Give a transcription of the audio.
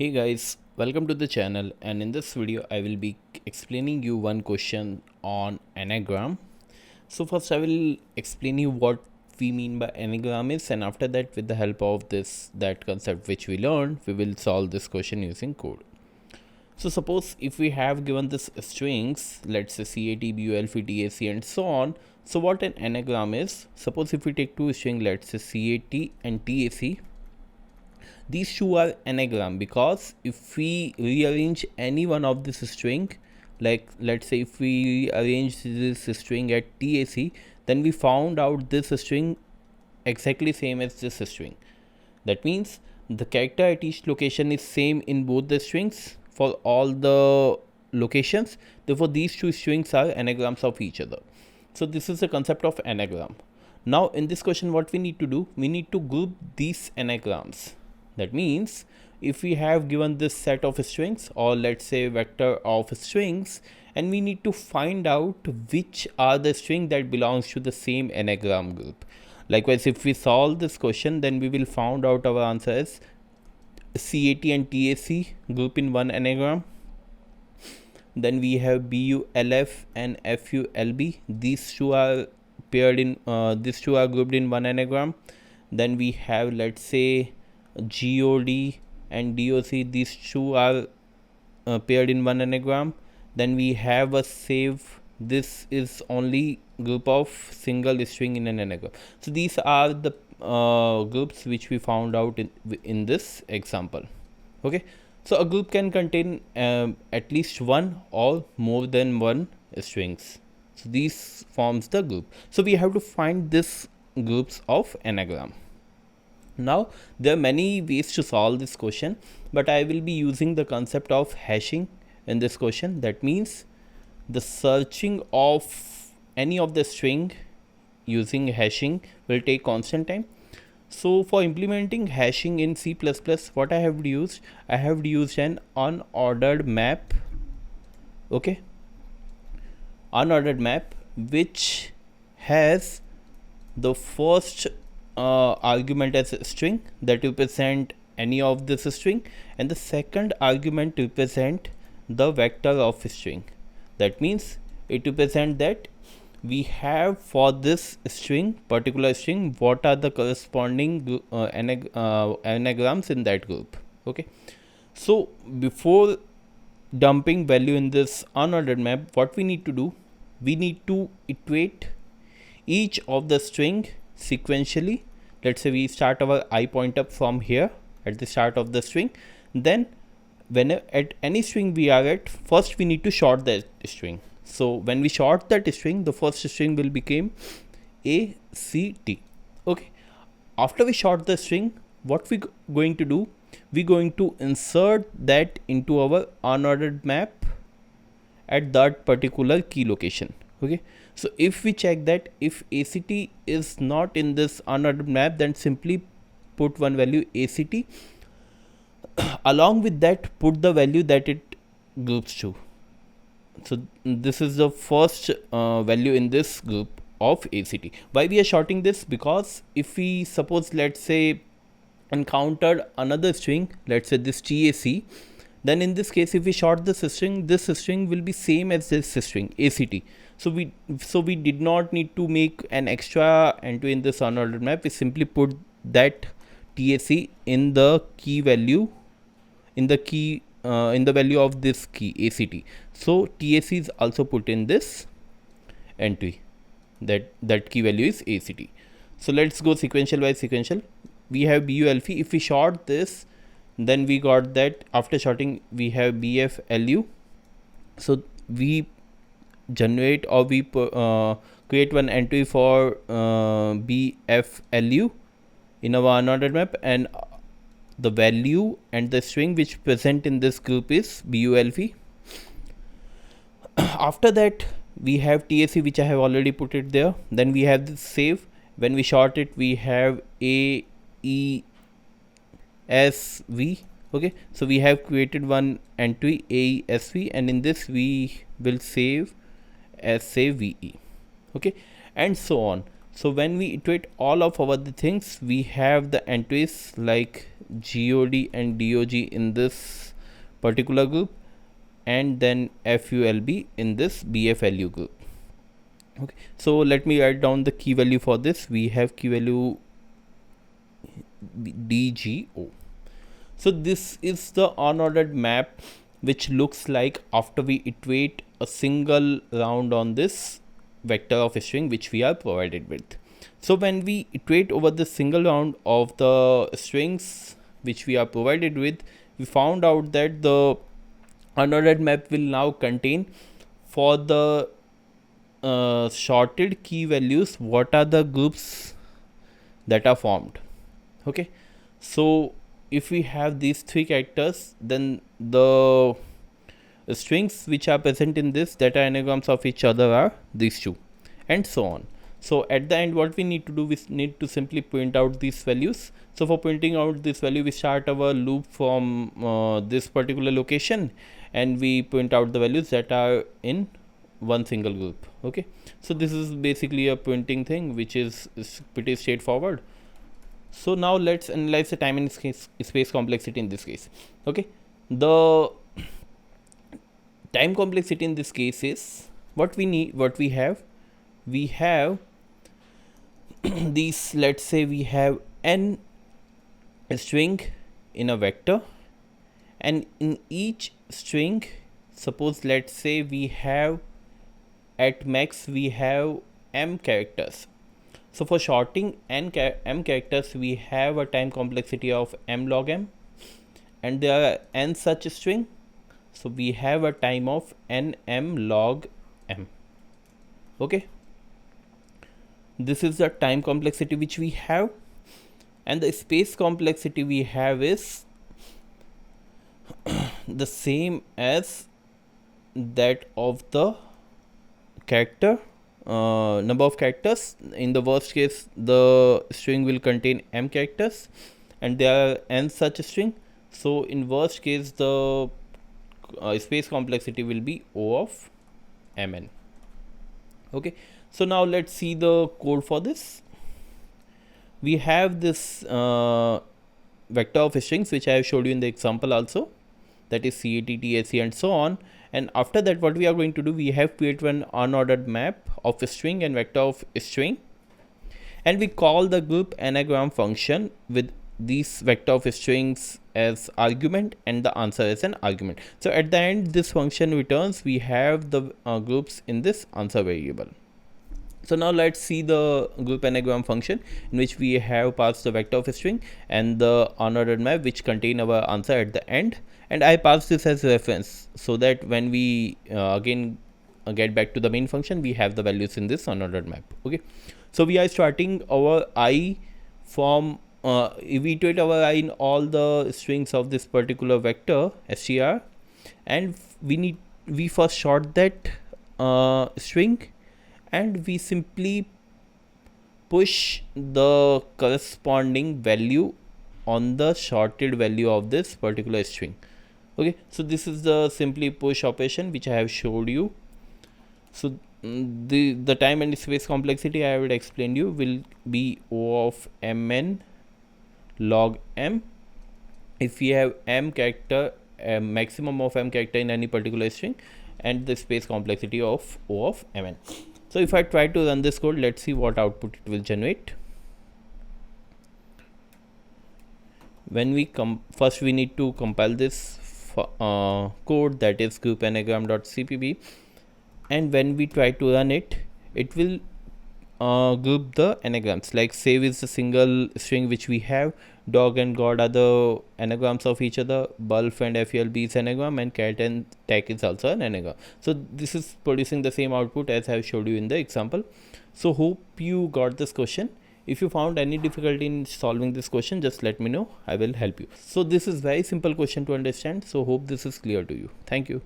Hey guys, welcome to the channel, and in this video I will be explaining you one question on anagram. So first I will explain you what we mean by anagram is, and after that with the help of that concept which we learned, we will solve this question using code. So suppose if we have given this strings, let's say CAT, BULF, TAC and so on. So what an anagram is, suppose if we take two strings, let's say CAT and TAC, these two are anagram because if we rearrange any one of this string, like let's say if we arrange this string at TAC, then we found out this string exactly same as this string. That means the character at each location is same in both the strings for all the locations. Therefore these two strings are anagrams of each other. So this is the concept of anagram. Now in this question what we need to do, we need to group these anagrams. That means if we have given this set of strings, or let's say vector of strings, and we need to find out which are the string that belongs to the same anagram group. Likewise, if we solve this question, then we will find out our answer is CAT and TAC group in one anagram. Then we have BULF and FULB. These two are paired in. These two are grouped in one anagram. Then we have, let's say, GOD and DOC. These two are paired in one anagram. Then we have a save. This is only group of single string in an anagram. So these are the groups which we found out in this example. Okay, so a group can contain at least one or more than one strings. So these forms the group. So we have to find this groups of anagram. Now there are many ways to solve this question, but I will be using the concept of hashing in this question. That means the searching of any of the string using hashing will take constant time. So for implementing hashing in C++, what I have used an unordered map. Okay, unordered map which has the first argument as a string that represent any of this string, and the second argument represent the vector of string. That means it represent that we have for this string, particular string, what are the corresponding anagrams in that group. Okay, so before dumping value in this unordered map, what we need to do, we need to iterate each of the string sequentially. Let's say we start our I pointer from here at the start of the string. Then when at any string we are at, first we need to sort that string. So when we sort that string, the first string will become ACT. Okay, after we sort the string, what we going to do, we going to insert that into our unordered map at that particular key location. Okay, so if we check that if ACT is not in this unordered map, then simply put one value ACT. Along with that, put the value that it groups to. So this is the first value in this group of ACT. Why we are sorting this? Because if we suppose, let's say, encountered another string, let's say this TAC, then in this case if we sort this string will be same as this string ACT. So we did not need to make an extra entry in this unordered map. We simply put that TAC in the key value, in the value of this key ACT. So TAC is also put in this entry, that key value is ACT. So let's go sequential by sequential. We have BULF. If we sort this, then we got that after sorting we have BFLU. So we generate, or we create one entry for BFLU in our unordered map, and the value and the string which present in this group is BULF. After that we have TAC, which I have already put it there. Then we have this save. When we sort it, we have AESV. Okay, so we have created one entry AESV, and in this we will save as save VE. Okay, and so on. So when we iterate all of our the things, we have the entries like God and dog in this particular group, and then fulb in this bflu group. Okay, so let me write down the key value for this. We have key value dgo. So this is the unordered map which looks like after we iterate a single round on this vector of a string which we are provided with. So when we iterate over the single round of the strings which we are provided with, we found out that the unordered map will now contain, for the sorted key values, what are the groups that are formed. Okay, so if we have these three characters, then the strings which are present in this that are anagrams of each other are these two, and so on. So at the end, what we need to do, we need to simply print out these values. So for printing out this value, we start our loop from this particular location, and we print out the values that are in one single group. Okay, so this is basically a printing thing which is pretty straightforward. So now let's analyze the time and space complexity in this case. Okay, the time complexity in this case is what we have these, let's say we have n string in a vector, and in each string, suppose let's say we have at max we have m characters. So for sorting m characters, we have a time complexity of nmlogm, and there are n such string, so we have a time of nmlogm. Okay, this is the time complexity which we have, and the space complexity we have is the same as that of the character number of characters. In the worst case, the string will contain m characters, and there are n such string. So in worst case, the space complexity will be O of mn. Okay, so now let's see the code for this. We have this vector of strings which I have showed you in the example also, that is CAT, TSC and so on. And after that, what we are going to do, we have create one unordered map of a string and vector of a string, and we call the group anagram function with these vector of strings as argument and the answer as an argument. So at the end, this function returns we have the groups in this answer variable. So now let's see the group anagram function, in which we have passed the vector of a string and the unordered map which contain our answer at the end, and I pass this as reference so that when we again get back to the main function, we have the values in this unordered map. Okay, so we are starting our I from we iterate our I in all the strings of this particular vector str, and we first sort that string, and we simply push the corresponding value on the sorted value of this particular string. Okay, so this is the simply push operation which I have showed you. So the time and space complexity I have explained you will be O of mn log m. If we have m character, maximum of m character in any particular string, and the space complexity of O of mn. So if I try to run this code, let's see what output it will generate. When we first we need to compile this code, that is group anagram.cpp, and when we try to run it, it will group the anagrams. Like save is the single string which we have, dog and god are the anagrams of each other, bulf and fulb is anagram, and cat and tack is also an anagram. So this is producing the same output as I have showed you in the example. So hope you got this question. If you found any difficulty in solving this question, just let me know, I will help you. So this is very simple question to understand, so hope this is clear to you. Thank you.